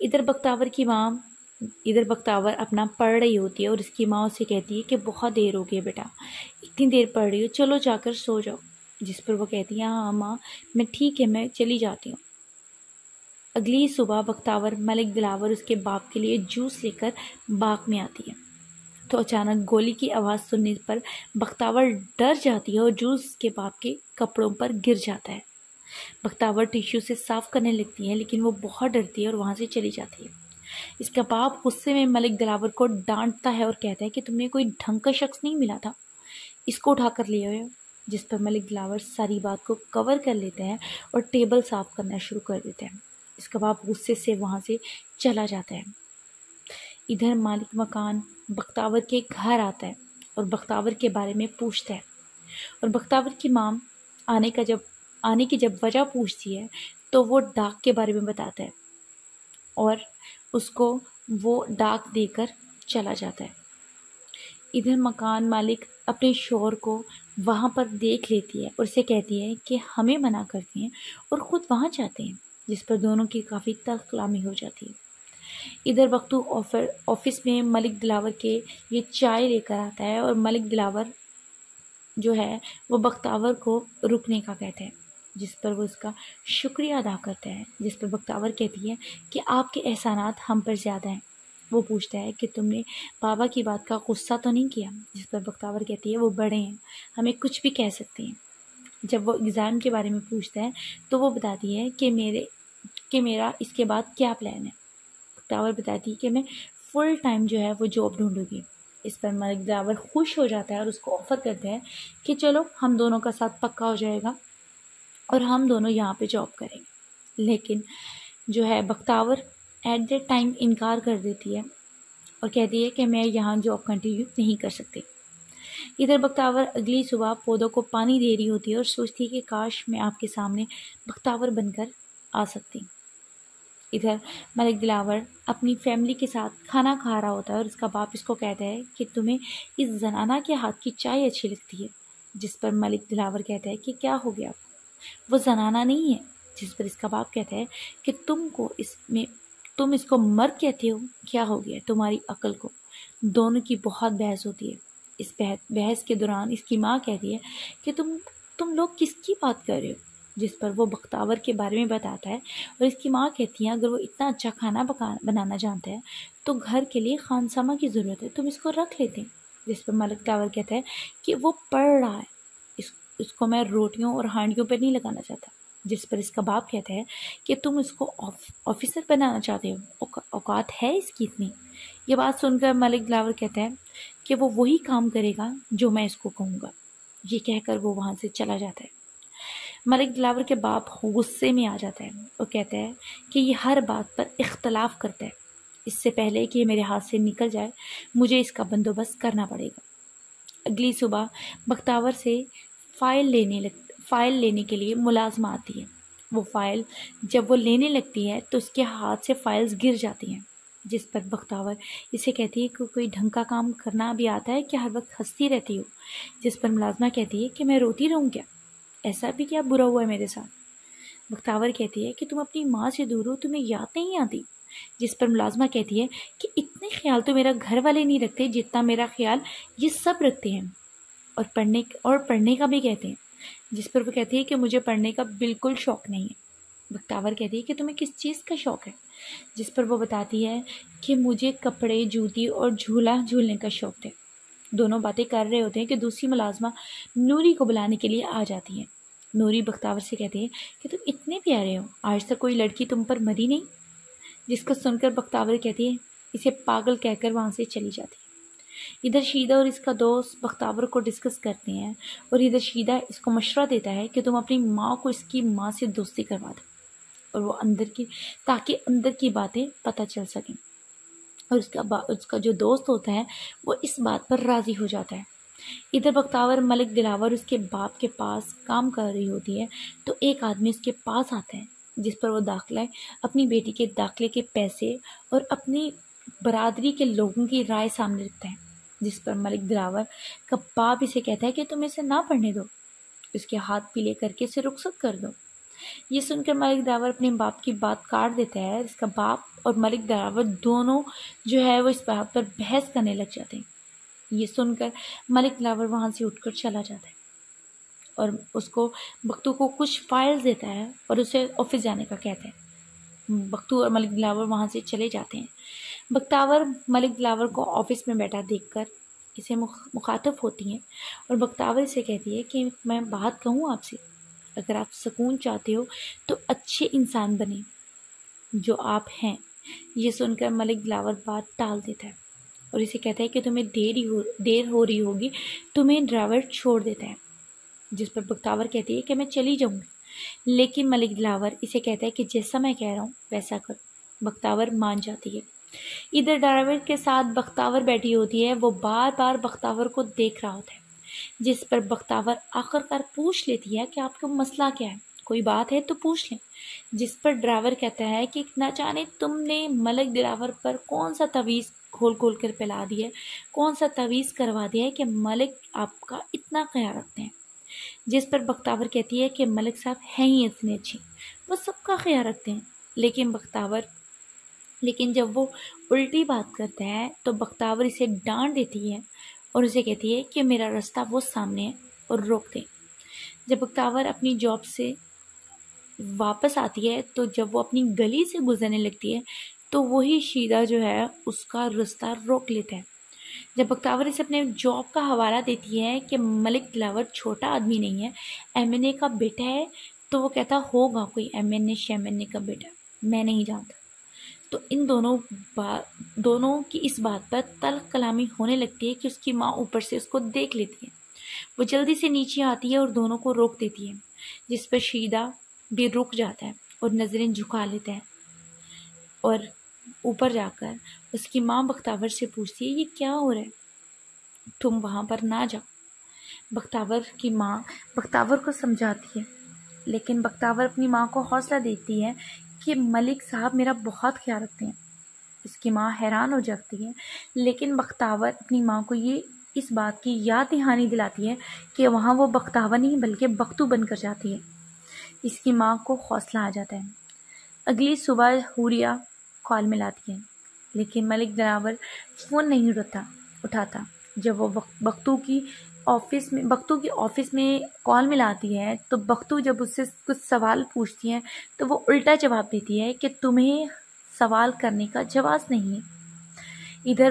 ادھر بختاور اپنا پڑھ رہی ہوتی ہے اور اس کی ماں اسے کہتی ہے کہ بہت دیر ہو گئی بیٹا، اتنی دیر پڑھ رہی ہو، چلو جا کر سو جاؤ، جس پر وہ کہتی ہے ہاں ماں میں ٹھیک ہے، میں چلی جاتی ہوں۔ اگلی صبح بختاور ملک دلاور اس کے باپ کے لیے جوس لے کر باغ میں آتی ہے تو اچانک گولی کی آواز سننے پر بختاور ڈر جاتی ہے اور جوس اس کے باپ کے کپڑوں پر گر جاتا ہے۔ بختاور ٹیشو سے صاف کرنے لگتی ہے لیکن وہ بہت ڈرتی ہے اور وہاں سے چلی جاتی ہے۔ اس کا باپ غصے میں ملک دلاور کو ڈانٹتا ہے اور کہتا ہے کہ تم نے کوئی ڈھنگ کا شخص نہیں ملا تھا، اس کو اٹھا کر لے آؤ، جس پر ملک دلاور ساری بات کو کور کر لیتے ہیں اور ٹیبل صاف کرنا شروع کر دیتے ہیں۔ اس کا باپ غصے سے وہاں سے چلا جاتا ہے۔ ادھر مالک مکان بختاور کے گھر آتا ہے اور بختاور کے بارے میں پوچھتا ہے، اور بختاور کی ماں آنے کی جب وجہ پوچھتی ہے تو وہ ڈاک کے بارے میں بتاتا ہے اور اس کو وہ ڈاک دے کر چلا جاتا ہے۔ ادھر مکان مالک اپنے شوہر کو وہاں پر دیکھ لیتی ہے اور اسے کہتی ہے کہ ہمیں منع کرتی ہیں اور خود وہاں جاتے ہیں، جس پر دونوں کی کافی تلخ کلامی ہو جاتی ہے۔ ادھر بختو آفس میں ملک دلاور کے یہ چائے لے کر آتا ہے اور ملک دلاور جو ہے وہ بختاور کو رکنے کا کہتے ہیں، جس پر وہ اس کا شکریہ ادا کرتا ہے، جس پر بختاور کہتی ہے کہ آپ کے احسانات ہم پر زیادہ ہیں۔ وہ پوچھتا ہے کہ تم نے بابا کی بات کا غصہ تو نہیں کیا، جس پر بختاور کہتی ہے وہ بڑے ہیں، ہمیں کچھ بھی کہہ سکتے ہیں۔ جب وہ ایگزام کے بارے میں پوچھتا ہے تو وہ بتاتی ہے کہ میرا اس کے بعد کیا پلان ہے۔ بختاور بتاتی ہے کہ میں فل ٹائم جو ہے وہ جاب ڈھونڈوں گی۔ اس پر ملک دلاور خوش ہو جاتا ہے اور اس کو آفر کرتے ہیں کہ چلو ہم دونوں کا ساتھ پکا ہو جائے گا اور ہم دونوں یہاں پہ جاب کریں گے، لیکن جو ہے بختاور ایٹ دا ٹائم انکار کر دیتی ہے اور کہتی ہے کہ میں یہاں جاب کنٹینیو نہیں کر سکتی۔ ادھر بختاور اگلی صبح پودوں کو پانی دے رہی ہوتی ہے اور سوچتی ہے کہ کاش میں آپ کے سامنے بختاور بن کر آ سکتی۔ ادھر ملک دلاور اپنی فیملی کے ساتھ کھانا کھا رہا ہوتا ہے اور اس کا باپ اس کو کہتا ہے کہ تمہیں اس زنانہ کے ہاتھ کی چائے اچھی لگتی ہے، جس پر ملک دلاور کہتا ہے کہ کیا ہو گیا، وہ زنانہ نہیں ہے، جس پر اس کا باپ کہتا ہے کہ تم اس کو مرد کہتے ہو، کیا ہو گیا تمہاری عقل کو۔ دونوں کی بہت بحث ہوتی ہے۔ اس بحث کے دوران اس کی ماں کہتی ہے کہ تم لوگ کس کی بات کر رہے ہو، جس پر وہ بختاور کے بارے میں بتاتا ہے اور اس کی ماں کہتی ہے اگر وہ اتنا اچھا کھانا بنانا جانتا ہے تو گھر کے لیے خانسامہ کی ضرورت ہے، تم اس کو رکھ لیتے ہیں، جس پر ملک دلاور کہتا ہے کہ وہ پڑھ رہا ہے، اس کو میں روٹیوں اور ہانڈیوں پہ نہیں لگانا چاہتا، جس پر اس کا باپ کہتا ہے کہ تم اس کو آفیسر بنانا چاہتے ہو، اوقات ہے اس کی اتنی۔ یہ بات سن کر ملک دلاور کہتا ہے کہ وہ وہی کام کرے گا جو میں اس کو کہوں گا۔ یہ کہہ کر وہ وہاں سے چلا جاتا ہے۔ ملک دلاور کے باپ غصے میں آ جاتا ہے اور کہتا ہے کہ یہ ہر بات پر اختلاف کرتا ہے، اس سے پہلے کہ یہ میرے ہاتھ سے نکل جائے مجھے اس کا بندوبست کرنا پڑے گا۔ اگلی صبح بختاور سے فائل لینے کے لیے ملازمہ آتی ہے۔ وہ فائل جب وہ لینے لگتی ہے تو اس کے ہاتھ سے فائلز گر جاتی ہیں، جس پر بختاور اسے کہتی ہے کہ کوئی ڈھنگ کا کام کرنا بھی آتا ہے کہ ہر وقت ہنستی رہتی ہو، جس پر ملازمہ کہتی ہے کہ میں روتی رہوں کیا، ایسا بھی کیا برا ہوا ہے میرے ساتھ۔ بختاور کہتی ہے کہ تم اپنی ماں سے دور ہو، تمہیں یاد نہیں آتی، جس پر ملازمہ کہتی ہے کہ اتنے خیال تو میرا گھر والے نہیں رکھتے جتنا میرا خیال یہ سب رکھتے ہیں، اور پڑھنے کا بھی کہتے ہیں، جس پر وہ کہتی ہے کہ مجھے پڑھنے کا بالکل شوق نہیں ہے۔ بختاور کہتی ہے کہ تمہیں کس چیز کا شوق ہے، جس پر وہ بتاتی ہے کہ مجھے کپڑے، جوتی اور جھولا جھولنے کا شوق ہے۔ دونوں باتیں کر رہے ہوتے ہیں کہ دوسری ملازمہ نوری کو بلانے کے لیے آ جاتی ہے۔ نوری بختاور سے کہتی ہے کہ تم اتنے پیارے ہو، آج تک کوئی لڑکی تم پر مری نہیں، جس کو سن کر بختاور کہتی ہے اسے پاگل کہہ کر وہاں سے چلی جاتی ہے۔ ادھر شیدہ اور اس کا دوست بختاور کو ڈسکس کرتے ہیں اور ادھر شیدہ اس کو مشورہ دیتا ہے کہ تم اپنی ماں کو اس کی ماں سے دوستی کروا دو اور وہ تاکہ اندر کی باتیں پتہ چل سکیں، اور اس کا جو دوست ہوتا ہے وہ اس بات پر راضی ہو جاتا ہے۔ ادھر بختاور ملک دلاور اس کے باپ کے پاس کام کر رہی ہوتی ہے تو ایک آدمی اس کے پاس آتا ہے، جس پر وہ اپنی بیٹی کے داخلے کے پیسے اور اپنی برادری کے لوگوں کی رائے سامنے رکھتا ہے، جس پر ملک دلاور کا باپ اسے کہتا ہے کہ تم اسے نہ پڑھنے دو، اس کے ہاتھ پیلے کر کے اسے رخصت کر دو۔ یہ سن کر ملک دلاور اپنے باپ کی بات کاٹ دیتا ہے۔ اس کا باپ اور ملک دلاور دونوں جو ہے وہ اس بات پر بحث کرنے لگ جاتے ہیں۔ یہ سن کر ملک دلاور وہاں سے اٹھ کر چلا جاتا ہے اور اس کو بختو کو کچھ فائلز دیتا ہے اور اسے آفس جانے کا کہتا ہے۔ بختو اور ملک دلاور وہاں سے چلے جاتے ہیں۔ بختاور ملک دلاور کو آفس میں بیٹھا دیکھ کر اسے مخاطب ہوتی ہیں اور بختاور اسے کہتی ہے کہ میں بات کہوں آپ سے، اگر آپ سکون چاہتے ہو تو اچھے انسان بنیں جو آپ ہیں۔ یہ سن کر ملک دلاور بات ٹال دیتا ہے اور اسے کہتا ہے کہ تمہیں دیر ہو رہی ہوگی، تمہیں ڈرائیور چھوڑ دیتا ہے، جس پر بختاور کہتی ہے کہ میں چلی جاؤں گی، لیکن ملک دلاور اسے کہتا ہے کہ جیسا میں کہہ رہا ہوں ویسا کر۔ بختاور مان جاتی ہے۔ ادھر ڈرائیور کے ساتھ بختاور بیٹھی ہوتی ہے، وہ بار بار بختاور کو دیکھ رہا ہوتا ہے، جس پر بختاور آخرکار پوچھ لیتی ہے کہ آپ کا مسئلہ کیا ہے، کوئی بات ہے تو پوچھ لیں، جس پر ڈرائیور کہتا ہے کہ نہ جانے تم نے ملک دلاور پر کون سا تعویذ کھول کھول کر پلا دیا ہے، کون سا تعویذ کروا دیا ہے کہ ملک آپ کا اتنا خیال رکھتے ہیں، جس پر بختاور کہتی ہے کہ ملک صاحب ہیں ہی اتنے اچھے، وہ سب کا خیال رکھتے ہیں۔ لیکن جب وہ الٹی بات کرتا ہے تو بختاور اسے ڈانٹ دیتی ہے اور اسے کہتی ہے کہ میرا راستہ وہ سامنے ہے اور روک دیں۔ جب بختاور اپنی جاب سے واپس آتی ہے تو جب وہ اپنی گلی سے گزرنے لگتی ہے تو وہی شیدا جو ہے اس کا راستہ روک لیتا ہے۔ جب بختاور اسے اپنے جاب کا حوالہ دیتی ہے کہ ملک دلاور چھوٹا آدمی نہیں ہے، ایم این اے کا بیٹا ہے، تو وہ کہتا ہوگا کوئی ایم این اے شیم این اے کا بیٹا، میں نہیں جانتا۔ تو ان دونوں کی اس بات پر تلخ کلامی ہونے لگتی ہے کہ اس کی ماں اوپر سے اس کو دیکھ لیتی ہے۔ وہ جلدی سے نیچے آتی ہے اور دونوں کو روک دیتی ہے، جس پر شیدا بھی رک جاتا ہے اور نظریں جھکا لیتا ہے، اور اوپر جا کر اس کی ماں بختاور سے پوچھتی ہے یہ کیا ہو رہا ہے، تم وہاں پر نہ جاؤ۔ بختاور کی ماں بختاور کو سمجھاتی ہے، لیکن بختاور اپنی ماں کو حوصلہ دیتی ہے کہ ملک صاحب میرا بہت خیال رکھتے ہیں۔ اس کی ماں حیران ہو جاتی ہے، لیکن بختاور اپنی ماں کو اس بات کی یاد دہانی دلاتی ہے کہ وہاں وہ بختاور نہیں بلکہ بختو بن کر جاتی ہے۔ اس کی ماں کو حوصلہ آ جاتا ہے۔ اگلی صبح حوریہ کال ملاتی ہے، لیکن ملک دلاور فون نہیں اٹھاتا۔ جب وہ بختو کی آفس میں کال ملاتی ہے تو بختو جب اس سے کچھ سوال پوچھتی ہے تو وہ الٹا جواب دیتی ہے کہ تمہیں سوال کرنے کا جواز نہیں ہے۔ ادھر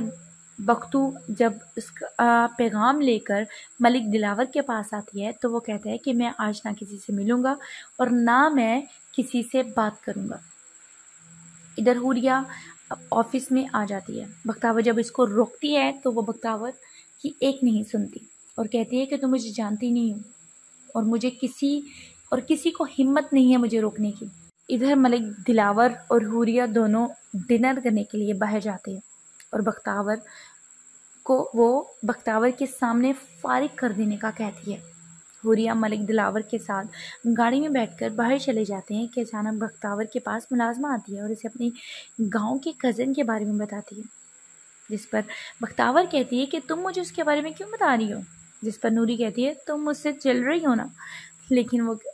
بختو جب اس کا پیغام لے کر ملک دلاور کے پاس آتی ہے تو وہ کہتا ہے کہ میں آج نہ کسی سے ملوں گا اور نہ میں کسی سے بات کروں گا۔ ادھر حوریہ آفس میں آ جاتی ہے۔ بختاور جب اس کو روکتی ہے تو وہ بختاور کی ایک نہیں سنتی اور کہتی ہے کہ تم مجھے جانتی نہیں ہو اور کسی کو ہمت نہیں ہے مجھے روکنے کی۔ ادھر ملک دلاور اور حوریہ دونوں ڈنر کرنے کے لیے باہر جاتے ہیں اور بختاور کے سامنے فارغ کر دینے کا کہتی ہے۔ حوریہ ملک دلاور کے ساتھ گاڑی میں بیٹھ کر باہر چلے جاتے ہیں کہ اچانک بختاور کے پاس ملازمہ آتی ہے اور اسے اپنی گاؤں کے کزن کے بارے میں بتاتی ہے، جس پر بختاور کہتی ہے کہ تم مجھے اس کے بارے میں کیوں بتا رہی ہو، جس پر نوری کہتی ہے تم مجھ سے چل رہی ہو نا،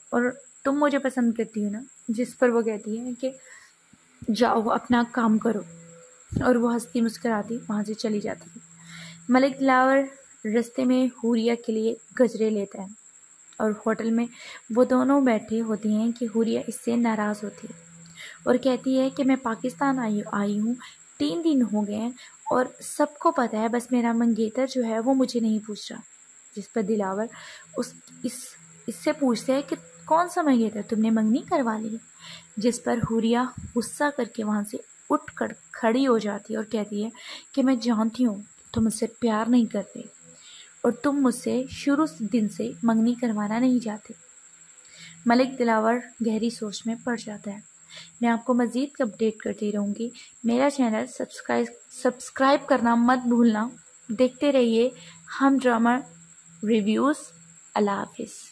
اور تم مجھے پسند کرتی ہو نا، جس پر وہ کہتی ہے کہ جاؤ اپنا کام کرو، اور وہ ہنستی مسکراتی وہاں سے چلی جاتی ہے۔ ملک دلاور رستے میں حوریہ کے لیے گجرے لیتا ہے اور ہوٹل میں وہ دونوں بیٹھے ہوتے ہیں کہ حوریہ اس سے ناراض ہوتی ہے اور کہتی ہے کہ میں پاکستان آئی ہوں 3 دن ہو گئے ہیں اور سب کو پتہ ہے، بس میرا منگیتر جو ہے وہ مجھے نہیں پوچھ رہا، جس پر دلاور اس سے پوچھتے ہے کہ کون سا منگیتر، تم نے منگنی کروا لی، جس پر حوریہ غصہ کر کے وہاں سے اٹھ کر کھڑی ہو جاتی ہے اور کہتی ہے کہ میں جانتی ہوں تم مجھ سے پیار نہیں کرتے اور تم مجھ سے شروع دن سے منگنی کروانا نہیں چاہتے۔ ملک دلاور گہری سوچ میں پڑ جاتا ہے۔ میں آپ کو مزید اپڈیٹ کرتی رہوں گی۔ میرا چینل سبسکرائب کرنا مت بھولنا۔ دیکھتے رہیے ہم ڈرامہ ریویوز۔ اللہ حافظ۔